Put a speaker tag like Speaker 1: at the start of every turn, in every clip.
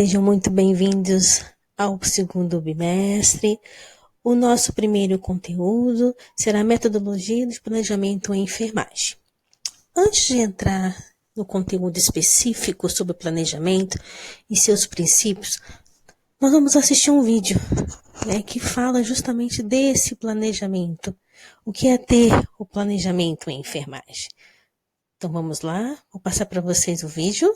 Speaker 1: Sejam muito bem-vindos ao segundo bimestre. O nosso primeiro conteúdo será a metodologia de planejamento em enfermagem. Antes de entrar no conteúdo específico sobre planejamento e seus princípios, nós vamos assistir um vídeo, que fala justamente desse planejamento. O que é ter o planejamento em enfermagem? Então vamos lá, vou passar para vocês o vídeo.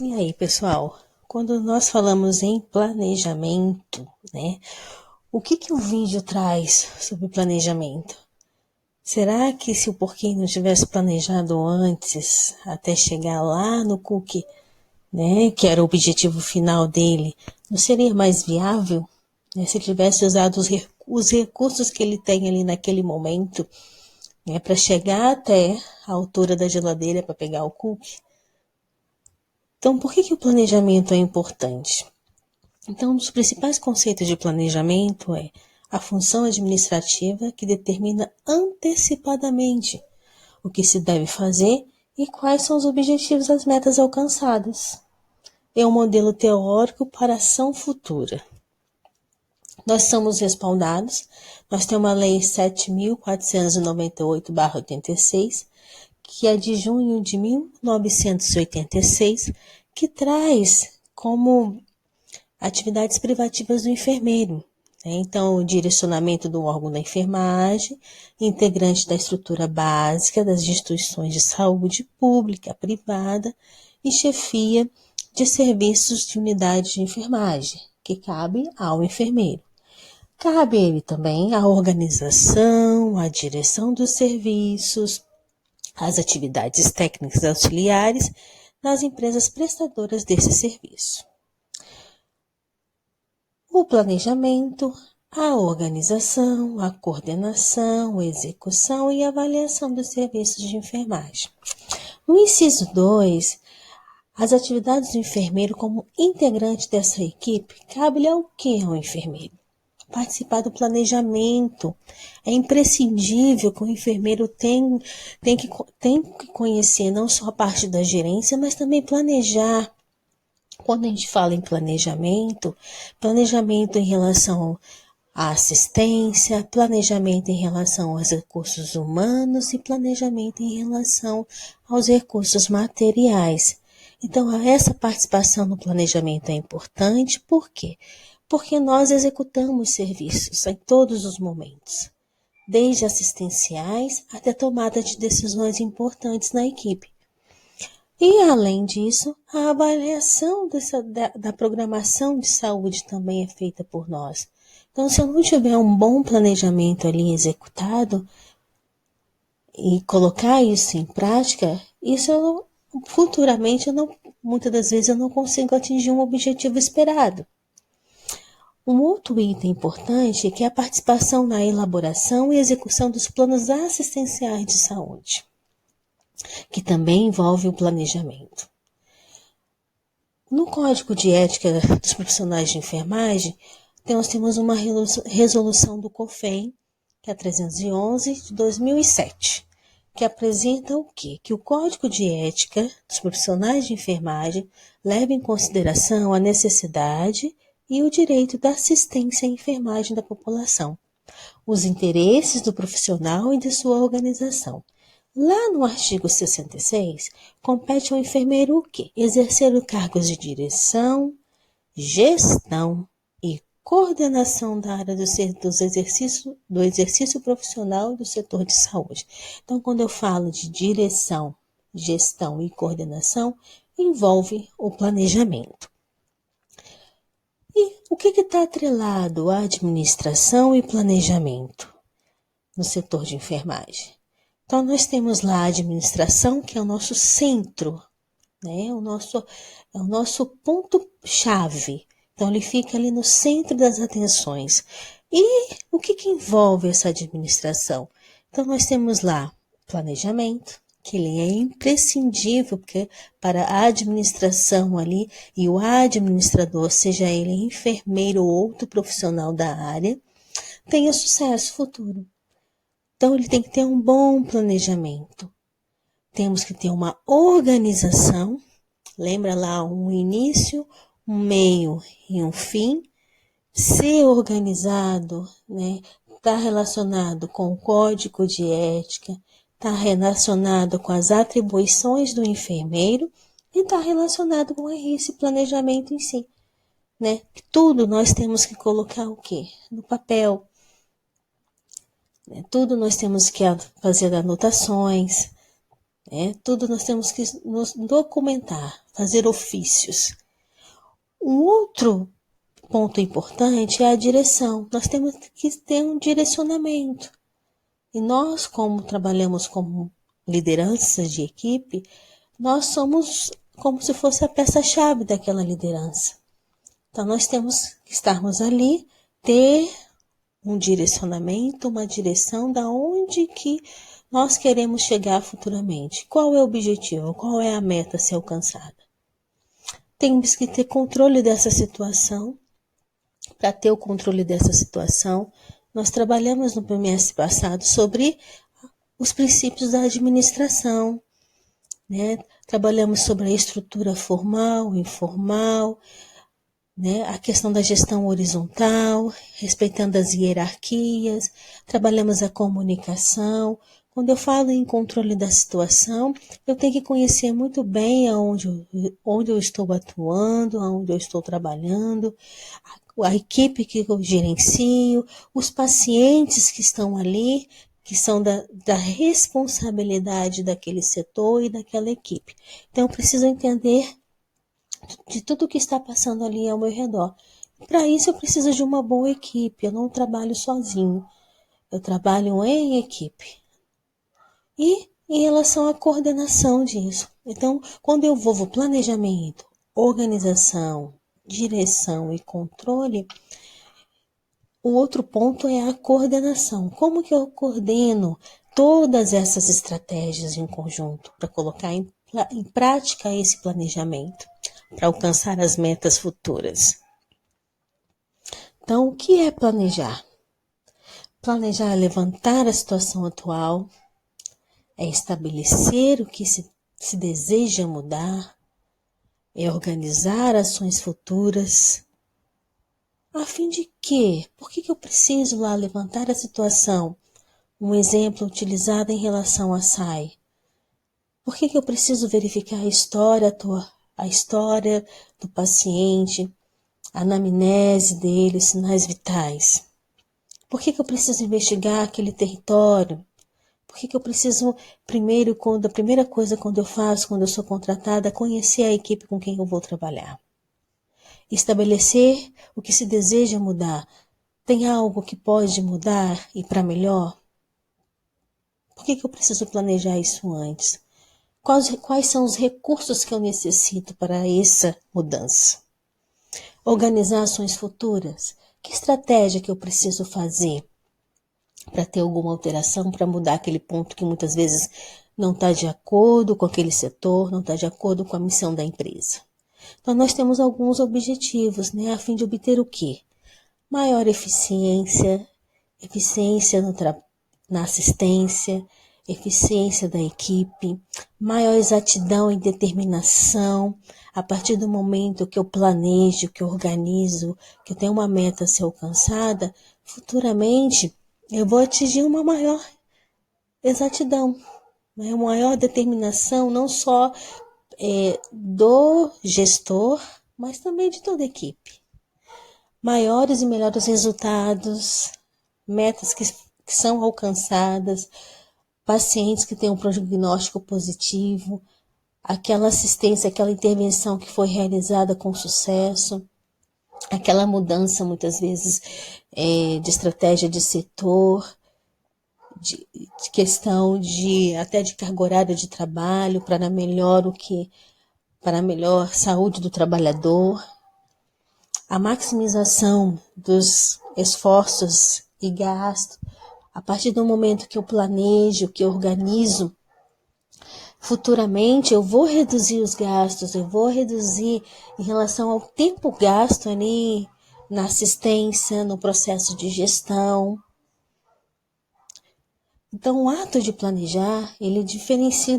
Speaker 1: E aí, pessoal, quando nós falamos em planejamento, o que o vídeo traz sobre planejamento? Será que se o porquinho não tivesse planejado antes, até chegar lá no cookie, que era o objetivo final dele, não seria mais viável? Se tivesse usado os recursos que ele tem ali naquele momento, para chegar até a altura da geladeira para pegar o cookie? Então, por que o planejamento é importante? Então, um dos principais conceitos de planejamento é a função administrativa que determina antecipadamente o que se deve fazer e quais são os objetivos das metas alcançadas. É um modelo teórico para ação futura. Nós somos respaldados, nós temos a Lei 7.498/86, que é de junho de 1986, que traz como atividades privativas do enfermeiro. Então, o direcionamento do órgão da enfermagem, integrante da estrutura básica das instituições de saúde pública, privada e chefia de serviços de unidade de enfermagem, que cabe ao enfermeiro. Cabe a ele também a organização, a direção dos serviços, as atividades técnicas auxiliares nas empresas prestadoras desse serviço. o planejamento, a organização, a coordenação, a execução e a avaliação dos serviços de enfermagem. No inciso 2, as atividades do enfermeiro como integrante dessa equipe, cabe-lhe ao que ao enfermeiro? Participar do planejamento. É imprescindível que o enfermeiro tem que conhecer não só a parte da gerência, mas também planejar. Quando a gente fala em planejamento em relação à assistência, planejamento em relação aos recursos humanos e planejamento em relação aos recursos materiais. Então, essa participação no planejamento é importante, por quê? Porque nós executamos serviços em todos os momentos, desde assistenciais até tomada de decisões importantes na equipe. E, além disso, a avaliação da programação de saúde também é feita por nós. Então, se eu não tiver um bom planejamento ali executado e colocar isso em prática, futuramente, muitas das vezes, eu não consigo atingir um objetivo esperado. Um outro item importante é que é a participação na elaboração e execução dos planos assistenciais de saúde, que também envolve o planejamento. No Código de Ética dos Profissionais de Enfermagem, nós temos uma resolução do COFEM, que é a 311 de 2007, que apresenta o quê? Que o Código de Ética dos Profissionais de Enfermagem leva em consideração a necessidade e o direito da assistência à enfermagem da população, os interesses do profissional e de sua organização. Lá no artigo 66, compete ao enfermeiro o quê? Exercer os cargos de direção, gestão e coordenação da área do exercício profissional do setor de saúde. Então, quando eu falo de direção, gestão e coordenação, envolve o planejamento. E o que está atrelado à administração e planejamento no setor de enfermagem? Então, nós temos lá a administração, que é o nosso centro, né? É o nosso ponto-chave. Então, ele fica ali no centro das atenções. E o que envolve essa administração? Então, nós temos lá planejamento, que ele é imprescindível porque para a administração ali e o administrador, seja ele enfermeiro ou outro profissional da área, tenha sucesso futuro. Então, ele tem que ter um bom planejamento. Temos que ter uma organização. Lembra lá um início, um meio e um fim. Ser organizado, né? Está relacionado com o código de ética, está relacionado com as atribuições do enfermeiro e está relacionado com esse planejamento em si, né? Tudo nós temos que colocar o quê? No papel. Tudo nós temos que fazer anotações, tudo nós temos que nos documentar, fazer ofícios. Um outro ponto importante é a direção. Nós temos que ter um direcionamento. E nós, como trabalhamos como lideranças de equipe, nós somos como se fosse a peça-chave daquela liderança. Então, nós temos que estarmos ali, ter um direcionamento, uma direção da onde que nós queremos chegar futuramente. Qual é o objetivo? Qual é a meta a ser alcançada? Temos que ter controle dessa situação. Para ter o controle dessa situação, nós trabalhamos no PMS passado sobre os princípios da administração, né? Trabalhamos sobre a estrutura formal, informal, né? A questão da gestão horizontal, respeitando as hierarquias, trabalhamos a comunicação. Quando eu falo em controle da situação, eu tenho que conhecer muito bem onde eu estou atuando, aonde eu estou trabalhando, a equipe que eu gerencio, os pacientes que estão ali, que são da responsabilidade daquele setor e daquela equipe. Então, eu preciso entender de tudo que está passando ali ao meu redor. Para isso, eu preciso de uma boa equipe. Eu não trabalho sozinho. Eu trabalho em equipe. E em relação à coordenação disso. Então, quando eu envolvo planejamento, organização, direção e controle, o outro ponto é a coordenação. Como que eu coordeno todas essas estratégias em conjunto para colocar em prática esse planejamento, para alcançar as metas futuras? Então, o que é planejar? Planejar é levantar a situação atual, é estabelecer o que se deseja mudar, é organizar ações futuras. A fim de quê? Por que eu preciso lá levantar a situação? Um exemplo utilizado em relação à SAI. Por que eu preciso verificar a história do paciente, a anamnese dele, os sinais vitais? Por que eu preciso investigar aquele território? Por que eu preciso, a primeira coisa quando eu sou contratada, conhecer a equipe com quem eu vou trabalhar? Estabelecer o que se deseja mudar. Tem algo que pode mudar e para melhor? Por que eu preciso planejar isso antes? Quais são os recursos que eu necessito para essa mudança? Organizar ações futuras. Que estratégia que eu preciso fazer para ter alguma alteração, para mudar aquele ponto que muitas vezes não está de acordo com aquele setor, não está de acordo com a missão da empresa? Então, nós temos alguns objetivos, né, a fim de obter o quê? Maior eficiência na assistência, eficiência da equipe, maior exatidão e determinação. A partir do momento que eu planejo, que eu organizo, que eu tenho uma meta a ser alcançada, futuramente eu vou atingir uma maior exatidão, né? Uma maior determinação, não só do gestor, mas também de toda a equipe. Maiores e melhores resultados, metas que são alcançadas, pacientes que têm um prognóstico positivo, aquela assistência, aquela intervenção que foi realizada com sucesso, aquela mudança muitas vezes de estratégia de setor, de questão até de carga horária de trabalho para a melhor saúde do trabalhador, a maximização dos esforços e gastos. A partir do momento que eu planejo, que eu organizo, futuramente eu vou reduzir os gastos, eu vou reduzir em relação ao tempo gasto ali na assistência, no processo de gestão. Então, o ato de planejar, ele diferencia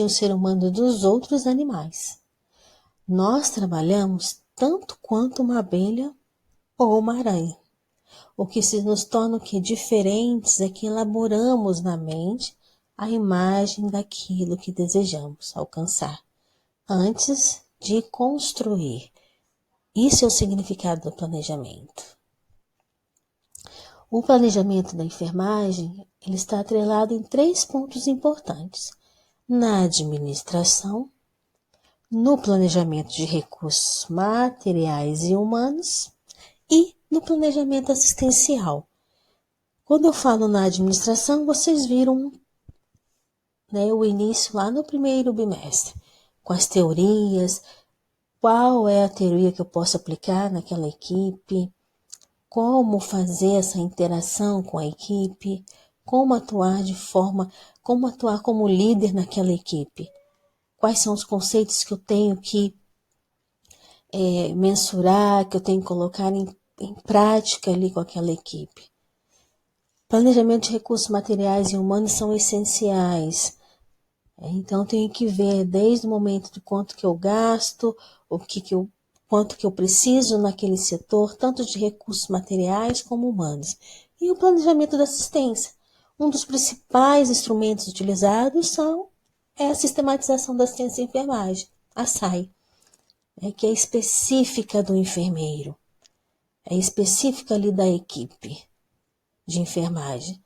Speaker 1: o ser humano dos outros animais. Nós trabalhamos tanto quanto uma abelha ou uma aranha. O que se nos torna diferentes é que elaboramos na mente a imagem daquilo que desejamos alcançar, antes de construir. Isso é o significado do planejamento. O planejamento da enfermagem, ele está atrelado em 3 pontos importantes: na administração, no planejamento de recursos materiais e humanos e no planejamento assistencial. Quando eu falo na administração, vocês viram, né, o início lá no primeiro bimestre, com as teorias, qual é a teoria que eu posso aplicar naquela equipe, como fazer essa interação com a equipe, como atuar como líder naquela equipe, quais são os conceitos que eu tenho que mensurar, que eu tenho que colocar em prática ali com aquela equipe. Planejamento de recursos materiais e humanos são essenciais. Então, eu tenho que ver desde o momento de quanto que eu gasto, quanto que eu preciso naquele setor, tanto de recursos materiais como humanos. E o planejamento da assistência. Um dos principais instrumentos utilizados é a sistematização da assistência e enfermagem, a SAI, que é específica do enfermeiro, é específica ali da equipe de enfermagem.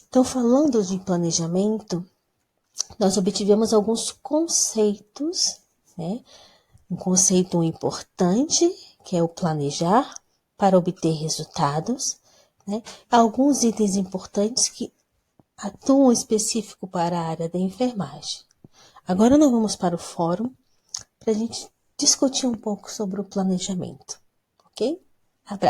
Speaker 1: Então, falando de planejamento, nós obtivemos alguns conceitos, né? Um conceito importante, que é o planejar para obter resultados, né? Alguns itens importantes que atuam específico para a área da enfermagem. Agora nós vamos para o fórum para a gente discutir um pouco sobre o planejamento, ok? Abraço!